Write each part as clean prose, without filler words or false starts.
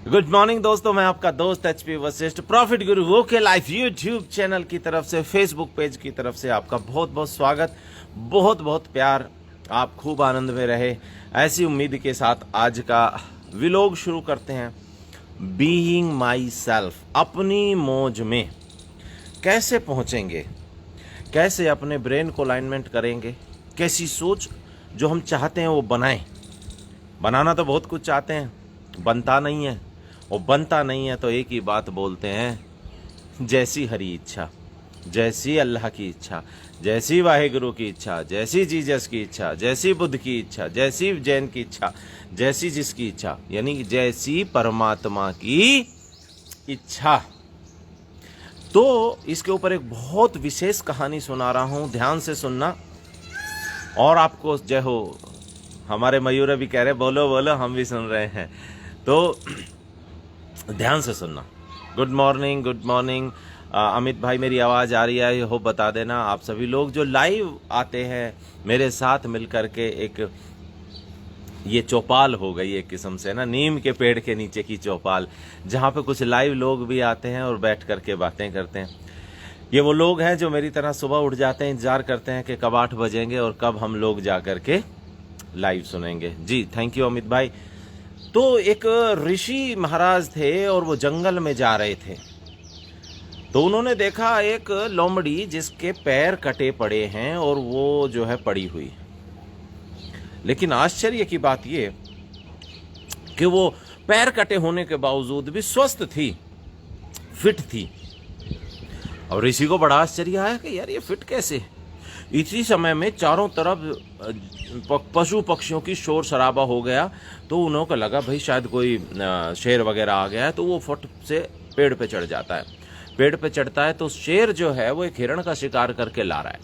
Good morning दोस्तों, मैं आपका दोस्त एचपी वशिष्ठ, प्रॉफिट गुरु ओके लाइफ यूट्यूब चैनल की तरफ से, फेसबुक पेज की तरफ से आपका बहुत बहुत स्वागत, बहुत बहुत प्यार। आप खूब आनंद में रहे, ऐसी उम्मीद के साथ आज का व्लॉग शुरू करते हैं। बीइंग माई सेल्फ, अपनी मौज में कैसे पहुंचेंगे, कैसे अपने ब्रेन को अलाइनमेंट करेंगे, कैसी सोच जो हम चाहते हैं वो बनाएं। बनाना तो बहुत कुछ चाहते हैं, बनता नहीं है, और बनता नहीं है तो एक ही बात बोलते हैं, जैसी हरी इच्छा, जैसी अल्लाह की इच्छा, जैसी वाहिगुरु की इच्छा, जैसी जीसस की इच्छा, जैसी बुद्ध की इच्छा, जैसी जैन की इच्छा, जैसी जिसकी इच्छा, यानी जैसी परमात्मा की इच्छा। तो इसके ऊपर एक बहुत विशेष कहानी सुना रहा हूं, ध्यान से सुनना। और आपको जय हो, हमारे मयूर भी कह रहे बोलो बोलो, हम भी सुन रहे हैं, तो ध्यान से सुनना। Good morning, good morning. Amit भाई, मेरी आवाज़ आ रही है हो, बता देना। आप सभी लोग जो लाइव आते हैं मेरे साथ मिलकर के, एक ये चौपाल हो गई एक किस्म से ना, नीम के पेड़ के नीचे की चौपाल, जहाँ पे कुछ लाइव लोग भी आते हैं और बैठ करके बातें करते हैं। ये वो लोग हैं जो मेरी तरह सुबह उठ जाते हैं, इंतजार करते हैं कि कब 8 बजेंगे और कब हम लोग जा करके लाइव सुनेंगे। जी थैंक यू अमित भाई। तो एक ऋषि महाराज थे और वो जंगल में जा रहे थे, तो उन्होंने देखा एक लोमड़ी जिसके पैर कटे पड़े हैं और वो जो है पड़ी हुई। लेकिन आश्चर्य की बात ये कि वो पैर कटे होने के बावजूद भी स्वस्थ थी, फिट थी। और ऋषि को बड़ा आश्चर्य आया कि यार ये फिट कैसे। इसी समय में चारों तरफ पशु पक्षियों की शोर शराबा हो गया, तो उन्हों को लगा भाई शायद कोई शेर वगैरह आ गया है, तो वो फट से पेड़ पे चढ़ जाता है। पेड़ पे चढ़ता है तो शेर जो है वो एक हिरण का शिकार करके ला रहा है,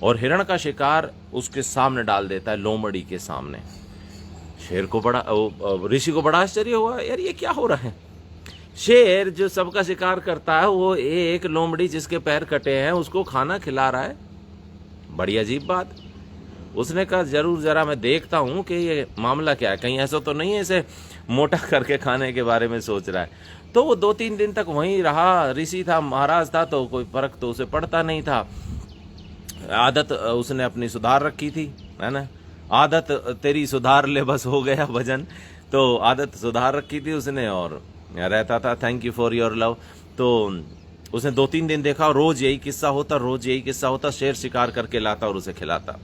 और हिरण का शिकार उसके सामने डाल देता है, लोमड़ी के सामने। शेर को बड़ा, ऋषि को बड़ा आश्चर्य हुआ, यार ये क्या हो रहा है। शेर जो सबका शिकार करता है, वो एक लोमड़ी जिसके पैर कटे हैं उसको खाना खिला रहा है, बड़ी अजीब बात। उसने कहा जरूर जरा मैं देखता हूं कि ये मामला क्या है, कहीं ऐसा तो नहीं है इसे मोटा करके खाने के बारे में सोच रहा है। तो वो 2-3 दिन तक वहीं रहा। ऋषि था, महाराज था, तो कोई फर्क तो उसे पड़ता नहीं था। आदत उसने अपनी सुधार रखी थी, है ना, आदत तेरी सुधार ले बस, हो गया भजन। तो आदत सुधार रखी थी उसने और रहता था, thank you for your love. तो उसने 2-3 दिन देखा, रोज यही किस्सा होता, रोज यही किस्सा होता, शेर शिकार करके लाता और उसे खिलाता।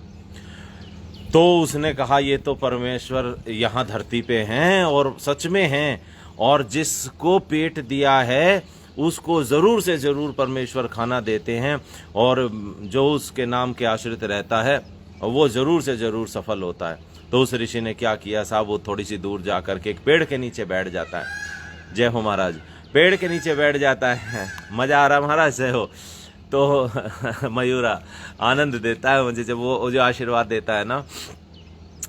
तो उसने कहा ये तो परमेश्वर यहाँ धरती पे हैं और सच में हैं, और जिसको पेट दिया है उसको जरूर से जरूर परमेश्वर खाना देते हैं, और जो उसके नाम के आश्रित रहता है वो जरूर से जरूर सफल होता है। तो उस ऋषि ने क्या किया साहब, वो थोड़ी सी दूर जा करके एक पेड़ के नीचे बैठ जाता है। जय हो महाराज। पेड़ के नीचे बैठ जाता है, मजा आ रहा महाराज से हो। तो मयूरा आनंद देता है मुझे जब वो जो आशीर्वाद देता है ना।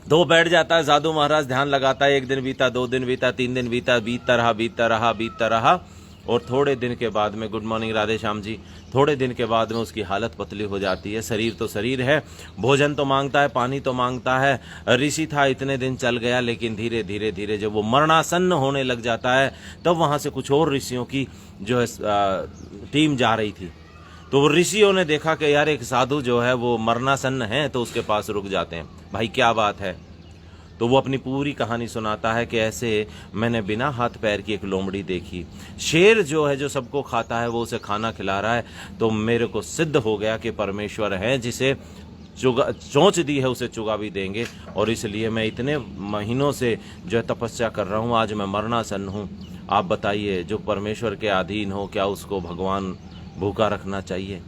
तो बैठ जाता है, साधु महाराज ध्यान लगाता है। 1 दिन बीता, 2 दिन बीता, 3 दिन बीता, बीतता रहा। और थोड़े दिन के बाद में, गुड मॉर्निंग राधे श्याम जी, थोड़े दिन के बाद में उसकी हालत पतली हो जाती है। शरीर तो शरीर है, भोजन तो मांगता है, पानी तो मांगता है। ऋषि था, इतने दिन चल गया, लेकिन धीरे धीरे धीरे जब वो मरणासन्न होने लग जाता है, तब वहां से कुछ और ऋषियों की जो है टीम जा रही थी। तो वो ऋषियों ने देखा कि यार एक साधु जो है वो मरणासन्न है, तो उसके पास रुक जाते हैं। भाई क्या बात है। तो वो अपनी पूरी कहानी सुनाता है कि ऐसे मैंने बिना हाथ पैर की एक लोमड़ी देखी, शेर जो है जो सबको खाता है वो उसे खाना खिला रहा है, तो मेरे को सिद्ध हो गया कि परमेश्वर है, जिसे चोंच दी है उसे चुगा भी देंगे। और इसलिए मैं इतने महीनों से जो है तपस्या कर रहा हूँ, आज मैं मरणासन्न हूँ। आप बताइए, जो परमेश्वर के अधीन हो, क्या उसको भगवान भूखा रखना चाहिए?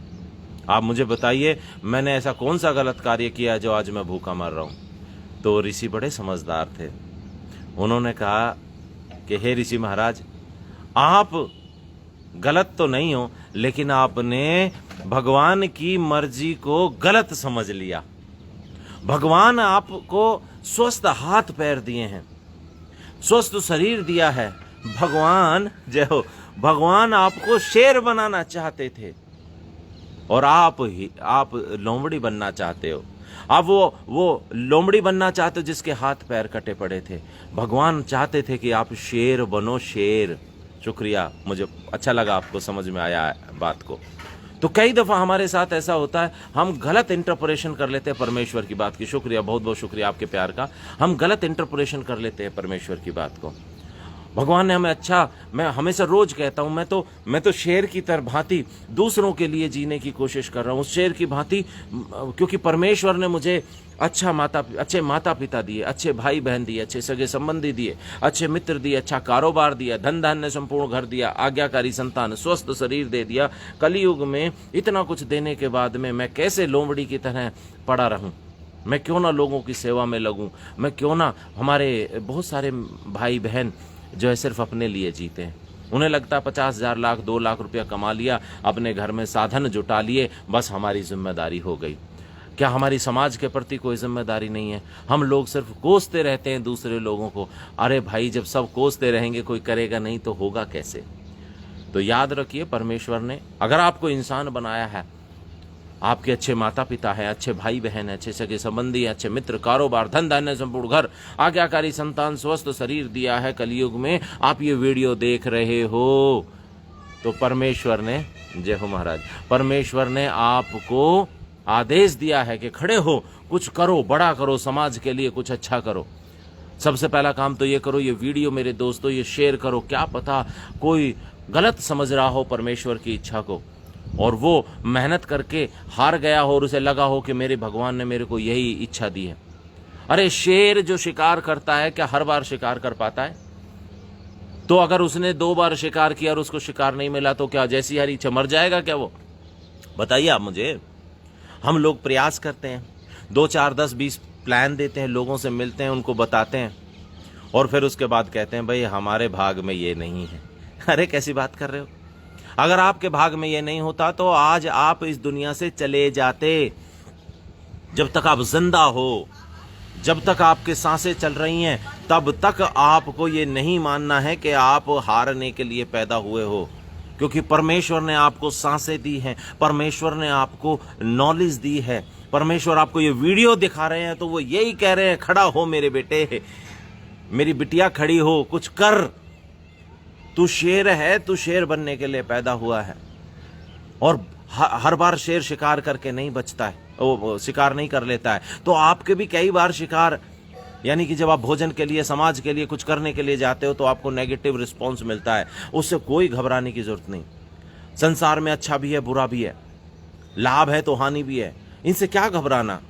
आप मुझे बताइए, मैंने ऐसा कौन सा गलत कार्य किया जो आज मैं भूखा मर रहा हूँ? तो ऋषि बड़े समझदार थे, उन्होंने कहा कि हे ऋषि महाराज, आप गलत तो नहीं हो, लेकिन आपने भगवान की मर्जी को गलत समझ लिया। भगवान आपको स्वस्थ हाथ पैर दिए हैं, स्वस्थ शरीर दिया है। भगवान जय हो, भगवान आपको शेर बनाना चाहते थे और आप लोमड़ी बनना चाहते हो। आप वो लोमड़ी बनना चाहते हो जिसके हाथ पैर कटे पड़े थे। भगवान चाहते थे कि आप शेर बनो, शेर। शुक्रिया, मुझे अच्छा लगा आपको समझ में आया बात को। तो कई दफ़ा हमारे साथ ऐसा होता है, हम गलत इंटरप्रेशन कर लेते हैं परमेश्वर की बात की। शुक्रिया, बहुत बहुत शुक्रिया आपके प्यार का। हम गलत इंटरप्रेशन कर लेते हैं परमेश्वर की बात को। भगवान ने हमें अच्छा, मैं हमेशा रोज कहता हूं, मैं तो शेर की तरह भांति दूसरों के लिए जीने की कोशिश कर रहा हूं, शेर की भांति, क्योंकि परमेश्वर ने मुझे अच्छे माता पिता दिए, अच्छे भाई बहन दिए, अच्छे सगे संबंधी दिए, अच्छे मित्र दिए, अच्छा कारोबार दिया, धन धान्य संपूर्ण घर दिया, आज्ञाकारी संतान, स्वस्थ शरीर दे दिया। कलयुग में इतना कुछ देने के बाद में मैं कैसे लोमड़ी की तरह पड़ा रहूं? मैं क्यों ना लोगों की सेवा में लगूं? मैं क्यों ना, हमारे बहुत सारे भाई बहन जो है सिर्फ अपने लिए जीते हैं। उन्हें लगता है 50,000 लाख 2 लाख रुपया कमा लिया, अपने घर में साधन जुटा लिए, बस हमारी जिम्मेदारी हो गई। क्या हमारी समाज के प्रति कोई जिम्मेदारी नहीं है? हम लोग सिर्फ कोसते रहते हैं दूसरे लोगों को। अरे भाई, जब सब कोसते रहेंगे, कोई करेगा नहीं तो होगा कैसे? तो याद रखिए, परमेश्वर ने अगर आपको इंसान बनाया है, आपके अच्छे माता पिता हैं, अच्छे भाई बहन हैं, अच्छे सगे संबंधी हैं, अच्छे मित्र, कारोबार, धन धान्य संपूर्ण घर, आज्ञाकारी संतान, स्वस्थ शरीर दिया है। कलयुग में आप ये वीडियो देख रहे हो तो परमेश्वर ने, जय हो महाराज, परमेश्वर ने आपको आदेश दिया है कि खड़े हो, कुछ करो, बड़ा करो, समाज के लिए कुछ अच्छा करो। सबसे पहला काम तो ये करो, ये वीडियो मेरे दोस्तों ये शेयर करो। क्या पता कोई गलत समझ रहा हो परमेश्वर की इच्छा को, और वो मेहनत करके हार गया हो और उसे लगा हो कि मेरे भगवान ने मेरे को यही इच्छा दी है। अरे शेर जो शिकार करता है, क्या हर बार शिकार कर पाता है? तो अगर उसने 2 बार शिकार किया और उसको शिकार नहीं मिला तो क्या जैसी हरी इच्छा मर जाएगा क्या वो? बताइए आप मुझे। हम लोग प्रयास करते हैं, 2 4 10 20 प्लान देते हैं, लोगों से मिलते हैं, उनको बताते हैं, और फिर उसके बाद कहते हैं भाई हमारे भाग में ये नहीं है। अरे कैसी बात कर रहे हो? अगर आपके भाग में ये नहीं होता तो आज आप इस दुनिया से चले जाते। जब तक आप जिंदा हो, जब तक आपके सांसें चल रही हैं, तब तक आपको ये नहीं मानना है कि आप हारने के लिए पैदा हुए हो, क्योंकि परमेश्वर ने आपको सांसें दी हैं, परमेश्वर ने आपको नॉलेज दी है, परमेश्वर आपको ये वीडियो दिखा रहे हैं तो वो यही कह रहे हैं, खड़ा हो मेरे बेटे, मेरी बिटिया खड़ी हो, कुछ कर। तू शेर है, तू शेर बनने के लिए पैदा हुआ है। और हर बार शेर शिकार करके नहीं बचता है, वो शिकार नहीं कर लेता है। तो आपके भी कई बार शिकार, यानी कि जब आप भोजन के लिए, समाज के लिए कुछ करने के लिए जाते हो तो आपको नेगेटिव रिस्पॉन्स मिलता है। उससे कोई घबराने की जरूरत नहीं। संसार में अच्छा भी है, बुरा भी है, लाभ है तो हानि भी है। इनसे क्या घबराना?